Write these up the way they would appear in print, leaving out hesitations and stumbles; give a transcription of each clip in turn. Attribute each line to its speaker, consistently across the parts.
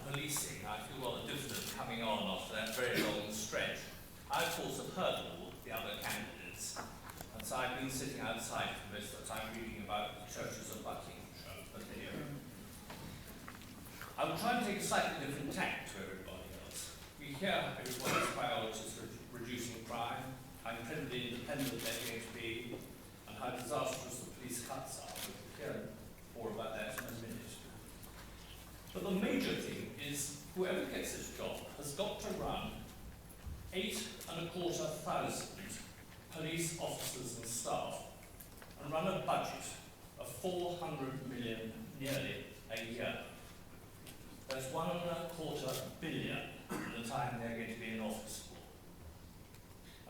Speaker 1: policing, I feel rather diffident coming on after that very long stretch. I, of course, have heard all the other candidates, and so I've been sitting outside for most of the time reading about the churches of Buckinghamshire. But anyway, I will try and take a slightly different tack to everybody else. We hear everybody's priorities for reducing crime, how incredibly independent they're going to be, and how disastrous the police cuts are. We'll hear more about that in a minute. But the major thing is whoever gets this job has got to run 8,250 police officers and staff and run a budget of 400 million nearly a year. That's 1.25 billion in the time they're going to be in office for.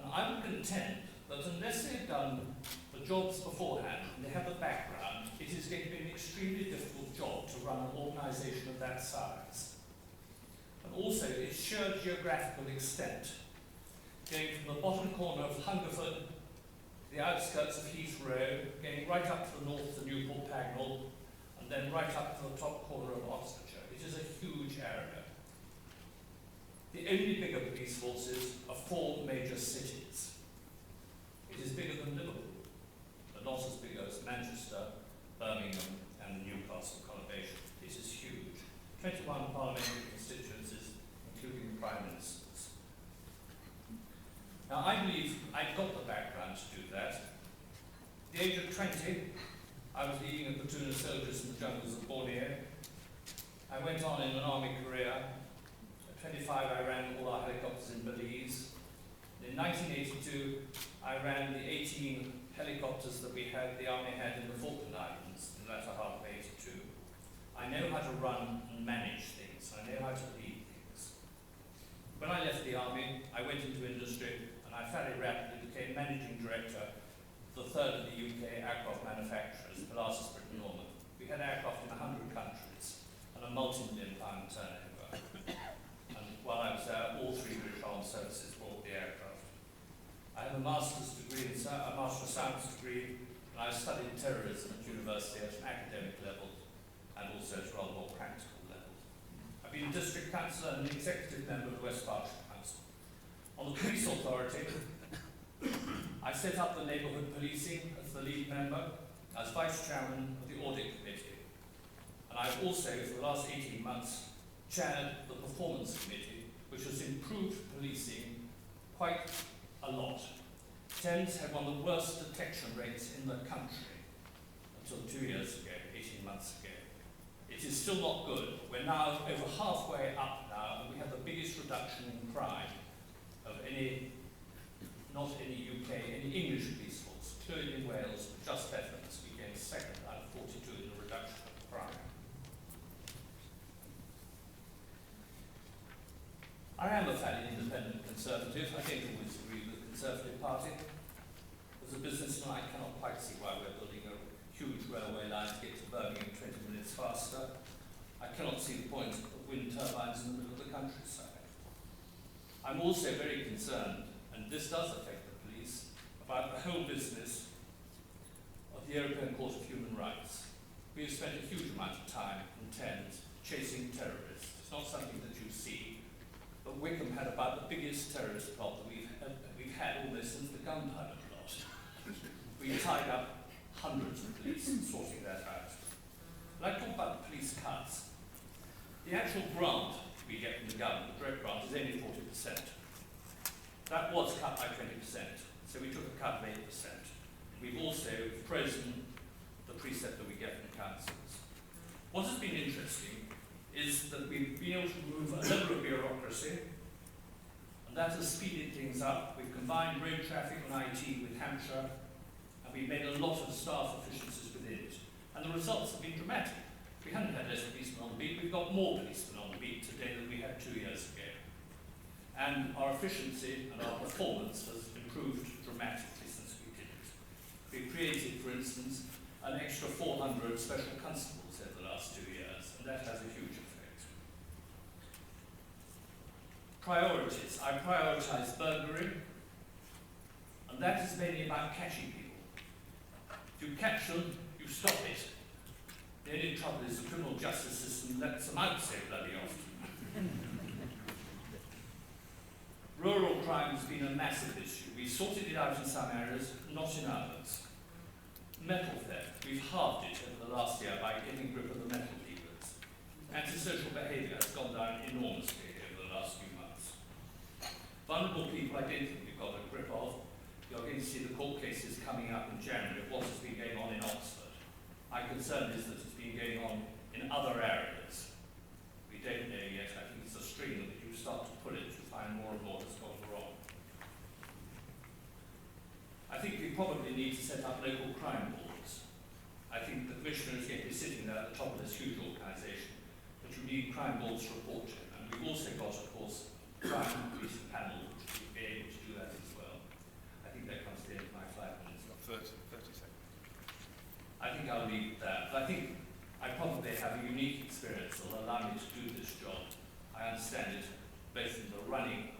Speaker 1: And I would contend that unless they've done the jobs beforehand and they have the background, it is going to be an extremely difficult job to run an organisation of that size. And also its sheer geographical extent, going from the bottom corner of Hungerford, the outskirts of Heathrow, going right up to the north to Newport Pagnell, and then right up to the top corner of Oxfordshire. It is a huge area. The only bigger police forces are 4 major cities. It is bigger than Liverpool, but not as big as Manchester, Birmingham, and the Newcastle conurbation. It is huge. 21 parliamentary constituencies, including the Prime Minister's. Now, I believe I've got the background to do that. At the age of 20, I was leading a platoon of soldiers in the jungles of Borneo. I went on in an army career. At 25, I ran all our helicopters in Belize. In 1982, I ran the 18 helicopters that the army had in the Falkland Islands in the latter half of 82. I know how to run and manage things. I know how to lead things. When I left the army, I went into industry, and I fairly rapidly became managing director of the third of the UK aircraft manufacturers, Pilatus Britten Norman. We had aircraft in 100 countries and a multi-million-pound turnover. And while I was there, all 3 British Armed Services bought the aircraft. I have a master's degree, a Master of Science degree, and I studied terrorism at university at an academic level and also at a rather more practical level. I've been district councillor and an executive member of the West Berkshire Council. On the police authority, I set up the neighbourhood policing as the lead member, as vice chairman of the audit committee. And I've also, for the last 18 months, chaired the performance committee, which has improved policing quite a lot. Thames had one of the worst detection rates in the country until 2 years ago, 18 months ago. It is still not good. We're now over halfway up now, and we have the biggest reduction in crime of any, not any UK, any English police force, clearly in Wales, but just veterans. We came second out of 42 in the reduction of crime. I am a fairly independent Conservative. I don't always agree with the Conservative Party. As a businessman, I cannot quite see why we're building a huge railway line to get to Birmingham 20 minutes faster. I cannot see the point of wind turbines in the middle of the countryside. I'm also very concerned, and this does affect the police, about the whole business of the European Court of Human Rights. We have spent a huge amount of time in Thames chasing terrorists. It's not something that you see. But Wickham had about the biggest terrorist plot that we've had almost since the gunpowder plot. We tied up hundreds of police sorting that out. When I talk about the police cuts, the actual grant we get from the government, the direct grant, is only 40%. That was cut by 20%, so we took a cut of 8%. We've also frozen the precept that we get from councils. What has been interesting is that we've been able to remove a level of bureaucracy, and that has speeded things up. We've combined road traffic and IT with Hampshire, and we've made a lot of staff efficiencies within it. And the results have been dramatic. We haven't had less policemen on the beat, we've got more policemen on the beat today than we had 2 years ago. And our efficiency and our performance has improved dramatically since we did it. We've created, for instance, an extra 400 special constables over the last 2 years, and that has a huge effect. Priorities. I prioritise burglary, and that is mainly about catching people. If you catch them, you stop it. The only trouble is the criminal justice system lets them out so bloody often. crime has been a massive issue. We've sorted it out in some areas, not in others. Metal theft, we've halved it over the last year by getting grip of the metal dealers. Antisocial behaviour has gone down enormously over the last few months. Vulnerable people I don't think we've got a grip of. You're going to see the court cases coming up in January of what has been going on in Oxford. My concern is that it's been going on in other areas. We don't know yet. I think it's a string that if you start to pull it, you find more and more has gone wrong. I think we probably need to set up local crime boards. I think the Commissioner is going to be sitting there at the top of this huge organisation, but you need crime boards to report to. And we've also got, of course, crime policing panels, which will be able to do that as well. I think that comes to the end of my 5 minutes.
Speaker 2: 30 seconds.
Speaker 1: I think I'll leave it there. But I think I probably have a unique experience that will allow me to do this job. I understand it both in the running